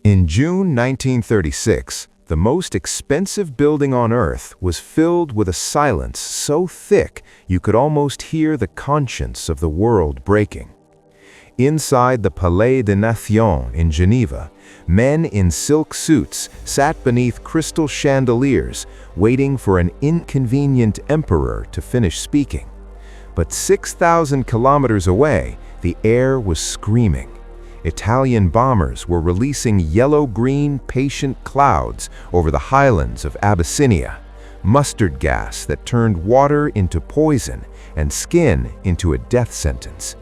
In June 1936, the most expensive building on Earth was filled with a silence so thick you could almost hear the conscience of the world breaking. Inside the Palais des Nations in Geneva, men in silk suits sat beneath crystal chandeliers, waiting for an inconvenient emperor to finish speaking. But 6,000 kilometers away, the air was screaming. Italian bombers were releasing yellow-green patient clouds over the highlands of Abyssinia, mustard gas that turned water into poison and skin into a death sentence.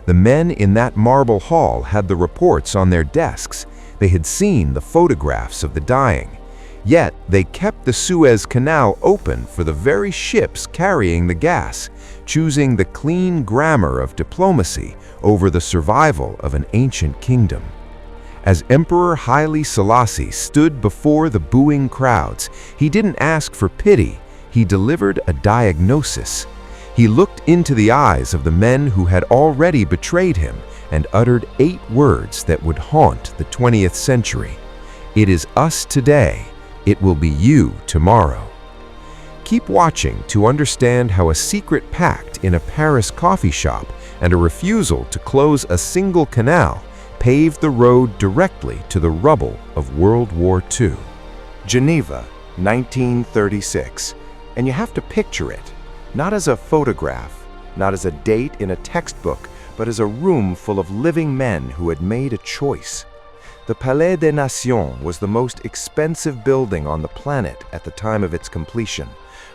The men in that marble hall had the reports on their desks. They had seen the photographs of the dying. Yet they kept the Suez Canal open for the very ships carrying the gas, choosing the clean grammar of diplomacy over the survival of an ancient kingdom. As Emperor Haile Selassie stood before the booing crowds, he didn't ask for pity, he delivered a diagnosis. He looked into the eyes of the men who had already betrayed him and uttered 8 words that would haunt the 20th century. "It is us today, it will be you tomorrow." Keep watching to understand how a secret pact in a Paris coffee shop and a refusal to close a single canal paved the road directly to the rubble of World War II. Geneva, 1936. And you have to picture it, not as a photograph, not as a date in a textbook, but as a room full of living men who had made a choice. The Palais des Nations was the most expensive building on the planet at the time of its completion.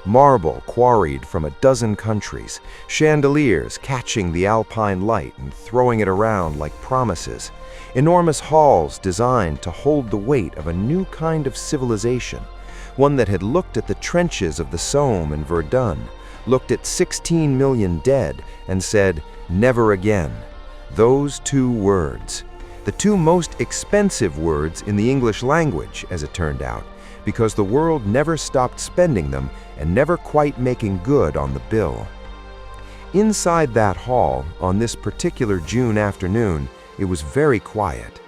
Marble quarried from a dozen countries, chandeliers catching the alpine light and throwing it around like promises, enormous halls designed to hold the weight of a new kind of civilization, one that had looked at the trenches of the Somme and Verdun, looked at 16 million dead, and said, "Never again." Those 2 words. The 2 most expensive words in the English language, as it turned out, because the world never stopped spending them and never quite making good on the bill. Inside that hall, on this particular June afternoon, it was very quiet.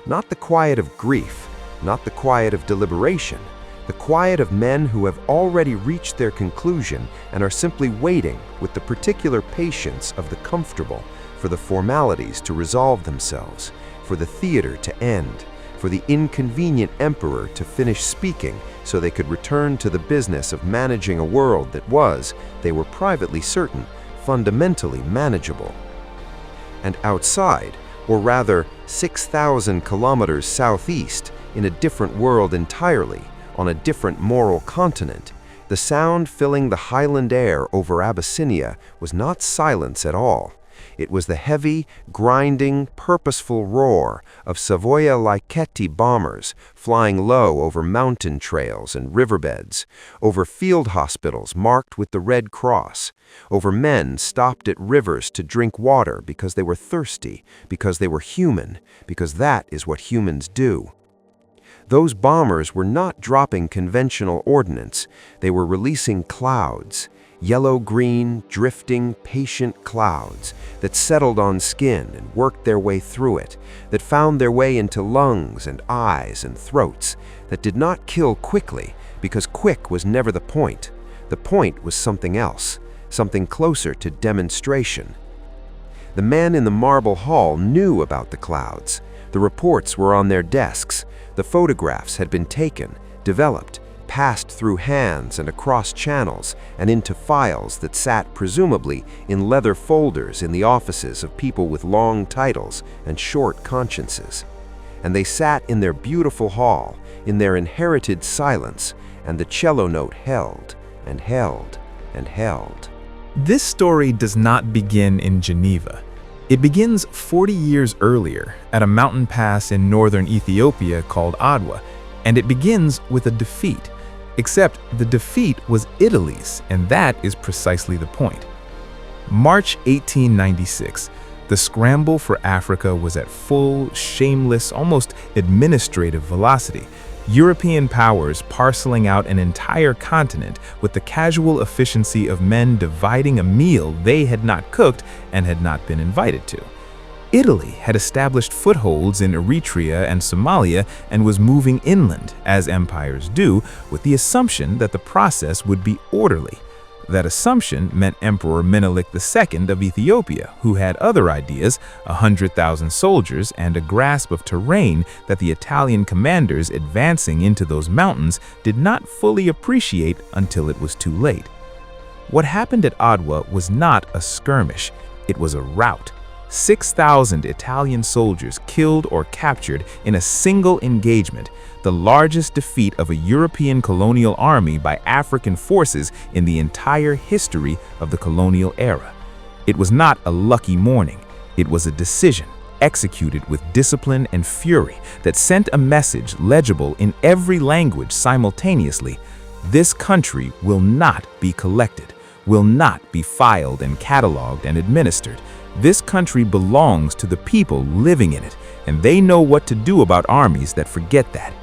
Not the quiet of grief, not the quiet of deliberation, the quiet of men who have already reached their conclusion and are simply waiting with the particular patience of the comfortable for the formalities to resolve themselves, for the theater to end, for the inconvenient emperor to finish speaking so they could return to the business of managing a world that was, they were privately certain, fundamentally manageable. And outside, or rather 6,000 kilometers southeast, in a different world entirely, on a different moral continent, the sound filling the highland air over Abyssinia was not silence at all. It was the heavy, grinding, purposeful roar of Savoia-Ligeti bombers flying low over mountain trails and riverbeds, over field hospitals marked with the Red Cross, over men stopped at rivers to drink water because they were thirsty, because they were human, because that is what humans do. Those bombers were not dropping conventional ordnance, they were releasing clouds, yellow-green, drifting, patient clouds that settled on skin and worked their way through it, that found their way into lungs and eyes and throats, that did not kill quickly, because quick was never the point. The point was something else, something closer to demonstration. The man in the marble hall knew about the clouds. The reports were on their desks. The photographs had been taken, developed, passed through hands and across channels and into files that sat presumably in leather folders in the offices of people with long titles and short consciences. And they sat in their beautiful hall, in their inherited silence, and the cello note held and held and held. This story does not begin in Geneva. It begins 40 years earlier at a mountain pass in northern Ethiopia called Adwa, and it begins with a defeat. Except the defeat was Italy's, and that is precisely the point. March 1896, the scramble for Africa was at full, shameless, almost administrative velocity. European powers parceling out an entire continent with the casual efficiency of men dividing a meal they had not cooked and had not been invited to. Italy had established footholds in Eritrea and Somalia and was moving inland, as empires do, with the assumption that the process would be orderly. That assumption meant Emperor Menelik II of Ethiopia, who had other ideas, 100,000 soldiers, and a grasp of terrain that the Italian commanders advancing into those mountains did not fully appreciate until it was too late. What happened at Adwa was not a skirmish, it was a rout. 6,000 Italian soldiers killed or captured in a single engagement, the largest defeat of a European colonial army by African forces in the entire history of the colonial era. It was not a lucky morning, it was a decision executed with discipline and fury that sent a message legible in every language simultaneously. This country will not be collected, will not be filed and cataloged and administered. This country belongs to the people living in it, and they know what to do about armies that forget that.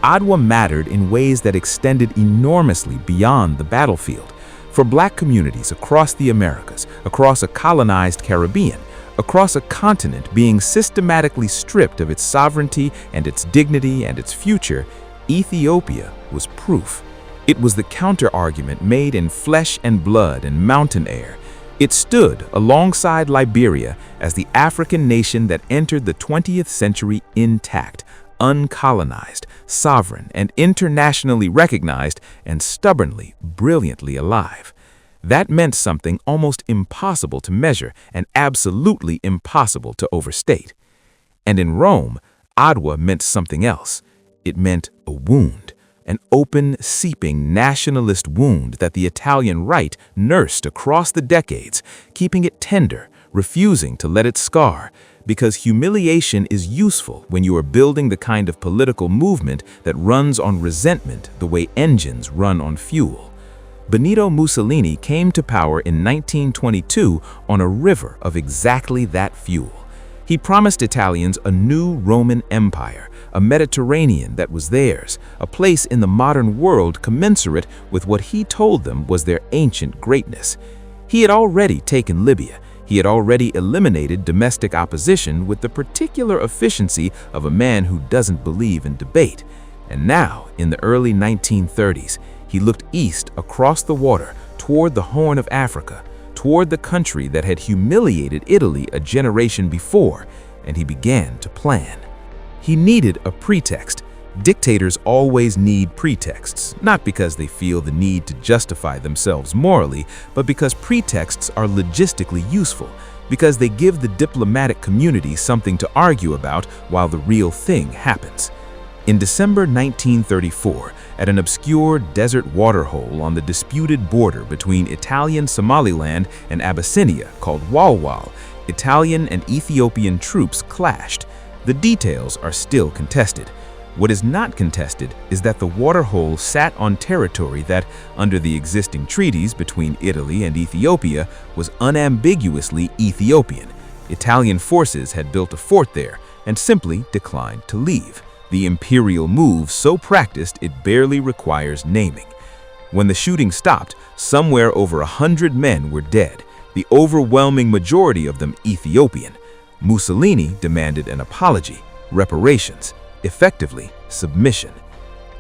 Adwa mattered in ways that extended enormously beyond the battlefield. For Black communities across the Americas, across a colonized Caribbean, across a continent being systematically stripped of its sovereignty and its dignity and its future, Ethiopia was proof. It was the counter-argument made in flesh and blood and mountain air. It stood alongside Liberia as the African nation that entered the 20th century intact, uncolonized, sovereign, and internationally recognized, and stubbornly, brilliantly alive. That meant something almost impossible to measure and absolutely impossible to overstate. And in Rome, Adwa meant something else. It meant a wound. An open, seeping nationalist wound that the Italian right nursed across the decades, keeping it tender, refusing to let it scar, because humiliation is useful when you are building the kind of political movement that runs on resentment the way engines run on fuel. Benito Mussolini came to power in 1922 on a river of exactly that fuel. He promised Italians a new Roman Empire, a Mediterranean that was theirs, a place in the modern world commensurate with what he told them was their ancient greatness. He had already taken Libya. He had already eliminated domestic opposition with the particular efficiency of a man who doesn't believe in debate. And now, in the early 1930s, he looked east across the water toward the Horn of Africa, toward the country that had humiliated Italy a generation before, and he began to plan. He needed a pretext. Dictators always need pretexts, not because they feel the need to justify themselves morally, but because pretexts are logistically useful, because they give the diplomatic community something to argue about while the real thing happens. In December 1934, at an obscure desert waterhole on the disputed border between Italian Somaliland and Abyssinia called Hoare-Laval, Italian and Ethiopian troops clashed. The details are still contested. What is not contested is that the waterhole sat on territory that, under the existing treaties between Italy and Ethiopia, was unambiguously Ethiopian. Italian forces had built a fort there and simply declined to leave. The imperial move so practiced it barely requires naming. When the shooting stopped, somewhere over 100 men were dead, the overwhelming majority of them Ethiopian. Mussolini demanded an apology, reparations, effectively submission.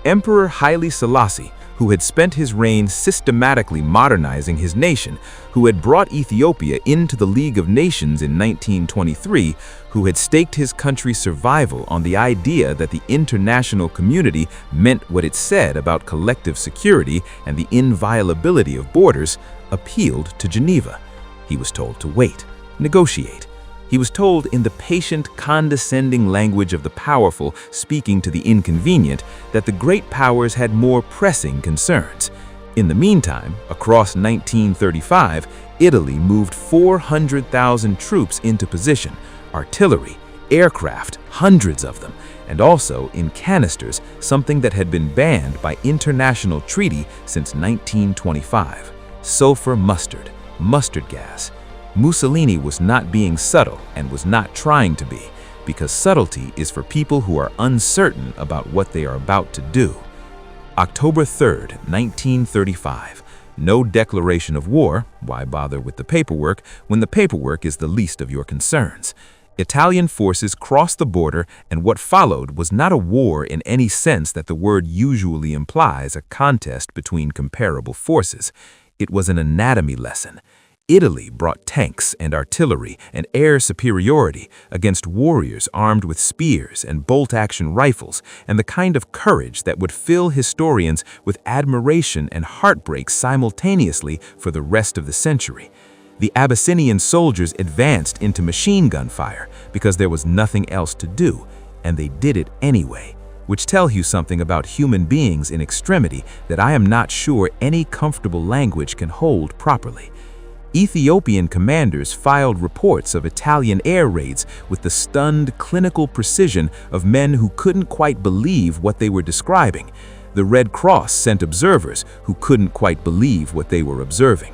Emperor Haile Selassie, who had spent his reign systematically modernizing his nation, who had brought Ethiopia into the League of Nations in 1923, who had staked his country's survival on the idea that the international community meant what it said about collective security and the inviolability of borders, appealed to Geneva. He was told to wait, negotiate. He was told in the patient, condescending language of the powerful speaking to the inconvenient that the great powers had more pressing concerns. In the meantime, across 1935, Italy moved 400,000 troops into position, artillery, aircraft, hundreds of them, and also in canisters, something that had been banned by international treaty since 1925. Sulfur mustard gas. Mussolini was not being subtle and was not trying to be, because subtlety is for people who are uncertain about what they are about to do. October 3, 1935. No declaration of war. Why bother with the paperwork when the paperwork is the least of your concerns? Italian forces crossed the border, and what followed was not a war in any sense that the word usually implies, a contest between comparable forces. It was an anatomy lesson. Italy brought tanks and artillery and air superiority against warriors armed with spears and bolt-action rifles, and the kind of courage that would fill historians with admiration and heartbreak simultaneously for the rest of the century. The Abyssinian soldiers advanced into machine gun fire because there was nothing else to do, and they did it anyway, which tells you something about human beings in extremity that I am not sure any comfortable language can hold properly. Ethiopian commanders filed reports of Italian air raids with the stunned clinical precision of men who couldn't quite believe what they were describing. The Red Cross sent observers who couldn't quite believe what they were observing.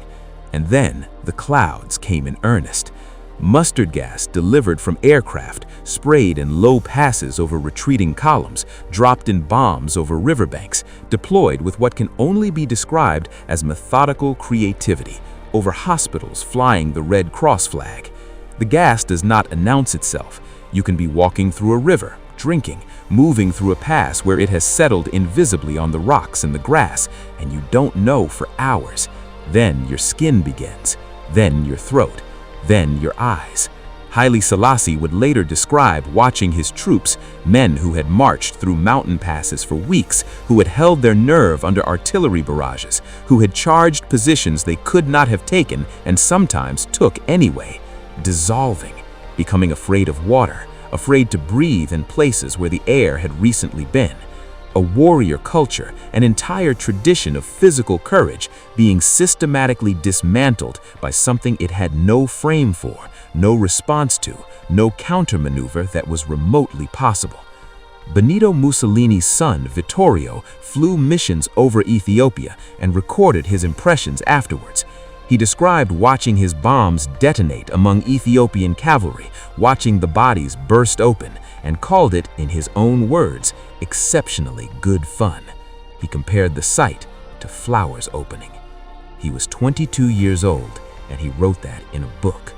And then the clouds came in earnest. Mustard gas delivered from aircraft, sprayed in low passes over retreating columns, dropped in bombs over riverbanks, deployed with what can only be described as methodical creativity, over hospitals flying the Red Cross flag. The gas does not announce itself. You can be walking through a river, drinking, moving through a pass where it has settled invisibly on the rocks and the grass, and you don't know for hours. Then your skin begins, then your throat, then your eyes. Haile Selassie would later describe watching his troops, men who had marched through mountain passes for weeks, who had held their nerve under artillery barrages, who had charged positions they could not have taken and sometimes took anyway, dissolving, becoming afraid of water, afraid to breathe in places where the air had recently been. A warrior culture, an entire tradition of physical courage being systematically dismantled by something it had no frame for, no response to, no countermaneuver that was remotely possible. Benito Mussolini's son, Vittorio, flew missions over Ethiopia and recorded his impressions afterwards. He described watching his bombs detonate among Ethiopian cavalry, watching the bodies burst open, and called it, in his own words, exceptionally good fun. He compared the sight to flowers opening. He was 22 years old, and he wrote that in a book.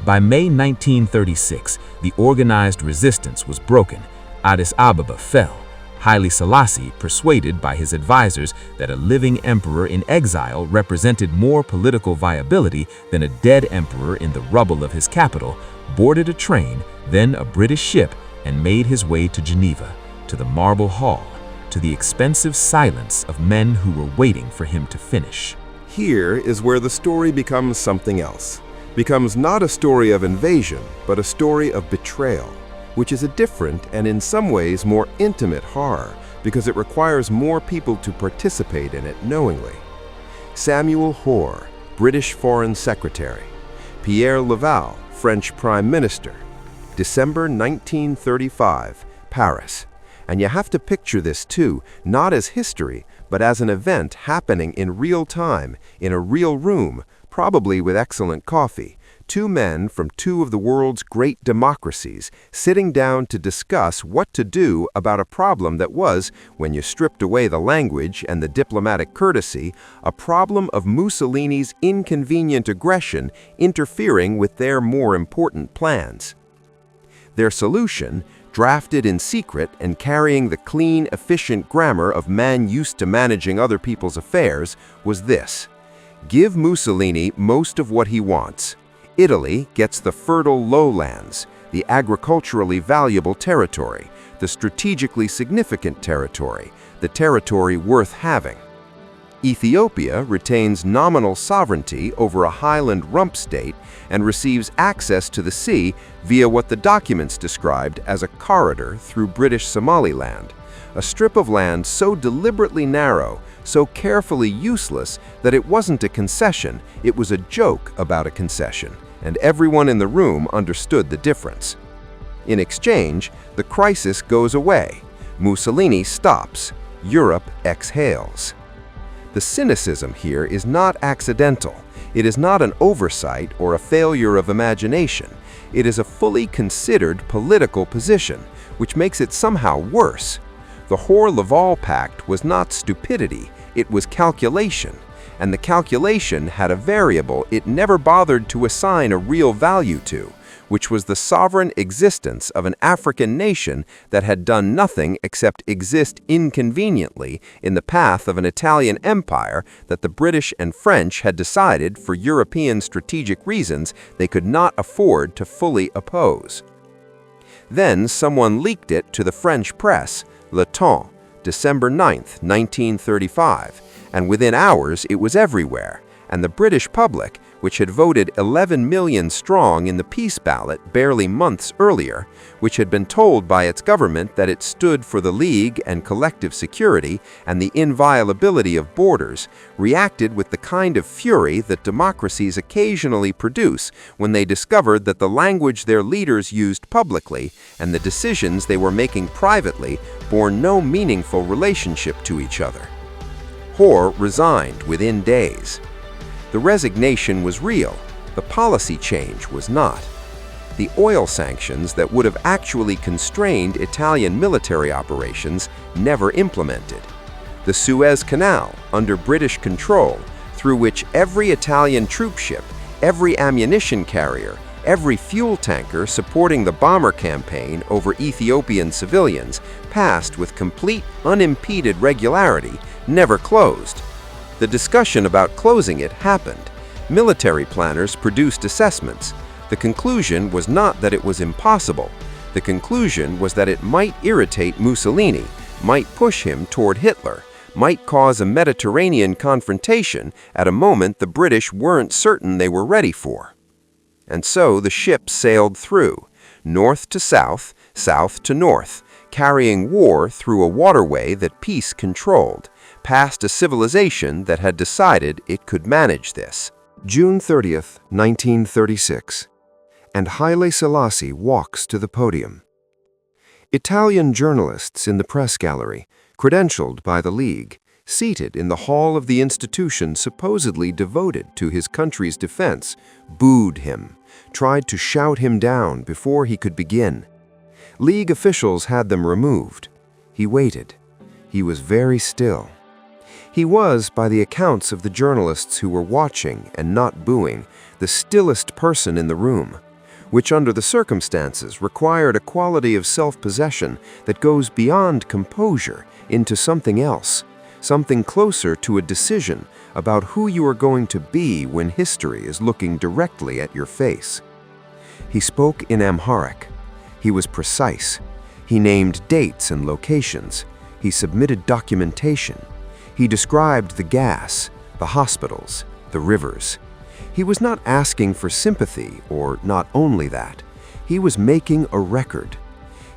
By May 1936, the organized resistance was broken. Addis Ababa fell. Haile Selassie, persuaded by his advisors that a living emperor in exile represented more political viability than a dead emperor in the rubble of his capital, boarded a train, then a British ship, and made his way to Geneva, to the Marble Hall, to the expensive silence of men who were waiting for him to finish. Here is where the story becomes something else. Becomes not a story of invasion, but a story of betrayal, which is a different and in some ways more intimate horror because it requires more people to participate in it knowingly. Samuel Hoare, British Foreign Secretary. Hoare-Laval, French Prime Minister. December 1935, Paris. And you have to picture this too, not as history, but as an event happening in real time, in a real room, probably with excellent coffee. Two men from two of the world's great democracies sitting down to discuss what to do about a problem that was, when you stripped away the language and the diplomatic courtesy, a problem of Mussolini's inconvenient aggression interfering with their more important plans. Their solution, drafted in secret and carrying the clean, efficient grammar of man used to managing other people's affairs, was this: give Mussolini most of what he wants. Italy gets the fertile lowlands, the agriculturally valuable territory, the strategically significant territory, the territory worth having. Ethiopia retains nominal sovereignty over a highland rump state and receives access to the sea via what the documents described as a corridor through British Somaliland, a strip of land so deliberately narrow, so carefully useless that it wasn't a concession, it was a joke about a concession, and everyone in the room understood the difference. In exchange, the crisis goes away. Mussolini stops. Europe exhales. The cynicism here is not accidental. It is not an oversight or a failure of imagination. It is a fully considered political position, which makes it somehow worse. The Hoare-Laval Pact was not stupidity, it was calculation. And the calculation had a variable it never bothered to assign a real value to, which was the sovereign existence of an African nation that had done nothing except exist inconveniently in the path of an Italian empire that the British and French had decided, for European strategic reasons, they could not afford to fully oppose. Then someone leaked it to the French press, Le Temps, December 9, 1935, and within hours it was everywhere, and the British public, which had voted 11 million strong in the peace ballot barely months earlier, which had been told by its government that it stood for the League and collective security and the inviolability of borders, reacted with the kind of fury that democracies occasionally produce when they discovered that the language their leaders used publicly and the decisions they were making privately bore no meaningful relationship to each other. Hoare resigned within days. The resignation was real, the policy change was not. The oil sanctions that would have actually constrained Italian military operations never implemented. The Suez Canal, under British control, through which every Italian troopship, every ammunition carrier, every fuel tanker supporting the bomber campaign over Ethiopian civilians passed with complete, unimpeded regularity, never closed. The discussion about closing it happened. Military planners produced assessments. The conclusion was not that it was impossible. The conclusion was that it might irritate Mussolini, might push him toward Hitler, might cause a Mediterranean confrontation at a moment the British weren't certain they were ready for. And so the ships sailed through, north to south, south to north, carrying war through a waterway that peace controlled, past a civilization that had decided it could manage this. June 30th, 1936, and Haile Selassie walks to the podium. Italian journalists in the press gallery, credentialed by the League, seated in the hall of the institution supposedly devoted to his country's defense, booed him, tried to shout him down before he could begin. League officials had them removed. He waited. He was very still. He was, by the accounts of the journalists who were watching and not booing, the stillest person in the room, which under the circumstances required a quality of self-possession that goes beyond composure into something else, something closer to a decision about who you are going to be when history is looking directly at your face. He spoke in Amharic. He was precise. He named dates and locations. He submitted documentation. He described the gas, the hospitals, the rivers. He was not asking for sympathy, or not only that. He was making a record.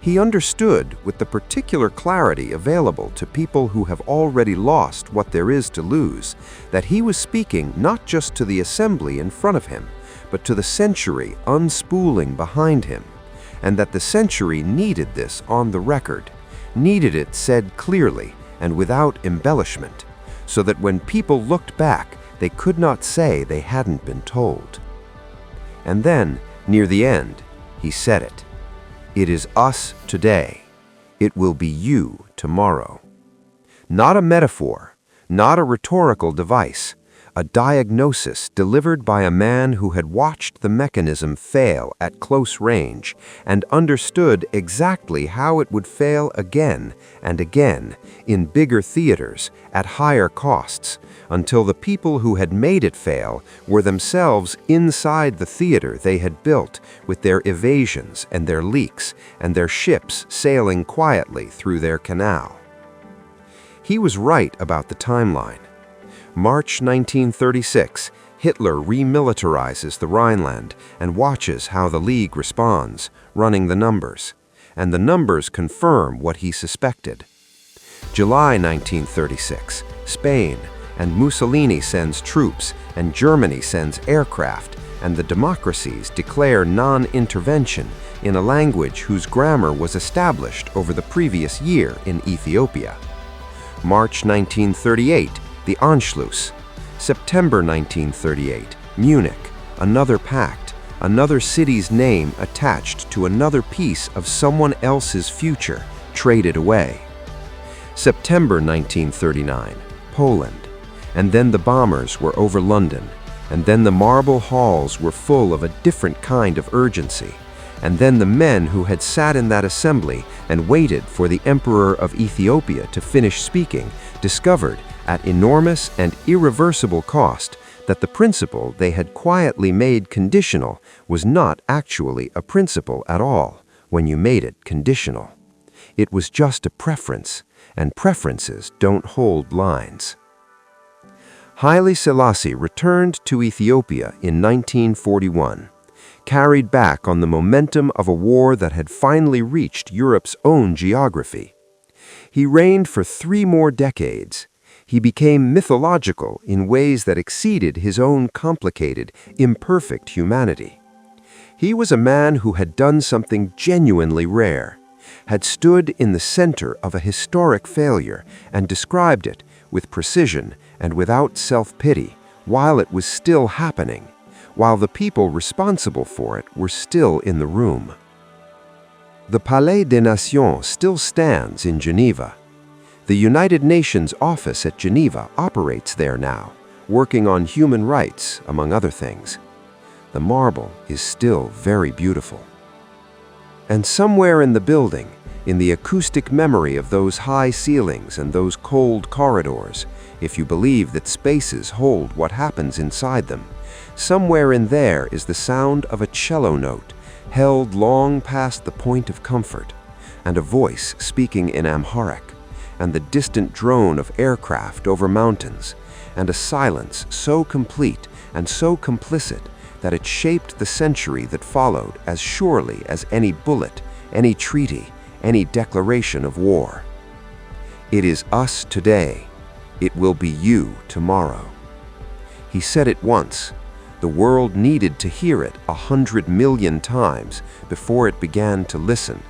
He understood, with the particular clarity available to people who have already lost what there is to lose, that he was speaking not just to the assembly in front of him, but to the century unspooling behind him, and that the century needed this on the record, needed it said clearly and without embellishment, so that when people looked back, they could not say they hadn't been told. And then, near the end, he said it. It is us today. It will be you tomorrow. Not a metaphor, not a rhetorical device, a diagnosis delivered by a man who had watched the mechanism fail at close range and understood exactly how it would fail again and again in bigger theaters at higher costs, until the people who had made it fail were themselves inside the theater they had built with their evasions and their leaks and their ships sailing quietly through their canal. He was right about the timeline. March 1936, Hitler remilitarizes the Rhineland and watches how the League responds, running the numbers. And the numbers confirm what he suspected. July 1936, Spain, and Mussolini sends troops, and Germany sends aircraft, and the democracies declare non-intervention in a language whose grammar was established over the previous year in Ethiopia. March 1938, the Anschluss. September 1938, Munich, another pact, another city's name attached to another piece of someone else's future, traded away. September 1939, Poland, and then the bombers were over London, And then the marble halls were full of a different kind of urgency. And then the men who had sat in that assembly and waited for the Emperor of Ethiopia to finish speaking discovered, at enormous and irreversible cost, that the principle they had quietly made conditional was not actually a principle at all when you made it conditional. It was just a preference, and preferences don't hold lines. Haile Selassie returned to Ethiopia in 1941, carried back on the momentum of a war that had finally reached Europe's own geography. He reigned for 3 more decades. He became mythological in ways that exceeded his own complicated, imperfect humanity. He was a man who had done something genuinely rare, had stood in the center of a historic failure and described it with precision and without self-pity while it was still happening, while the people responsible for it were still in the room. The Palais des Nations still stands in Geneva. The United Nations office at Geneva operates there now, working on human rights, among other things. The marble is still very beautiful. And somewhere in the building, in the acoustic memory of those high ceilings and those cold corridors, if you believe that spaces hold what happens inside them, somewhere in there is the sound of a cello note, held long past the point of comfort, and a voice speaking in Amharic, and the distant drone of aircraft over mountains, and a silence so complete and so complicit that it shaped the century that followed as surely as any bullet, any treaty, any declaration of war. It is us today. It will be you tomorrow. He said it once. The world needed to hear it 100 million times before it began to listen,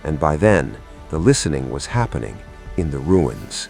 and by then, the listening was happening in the ruins.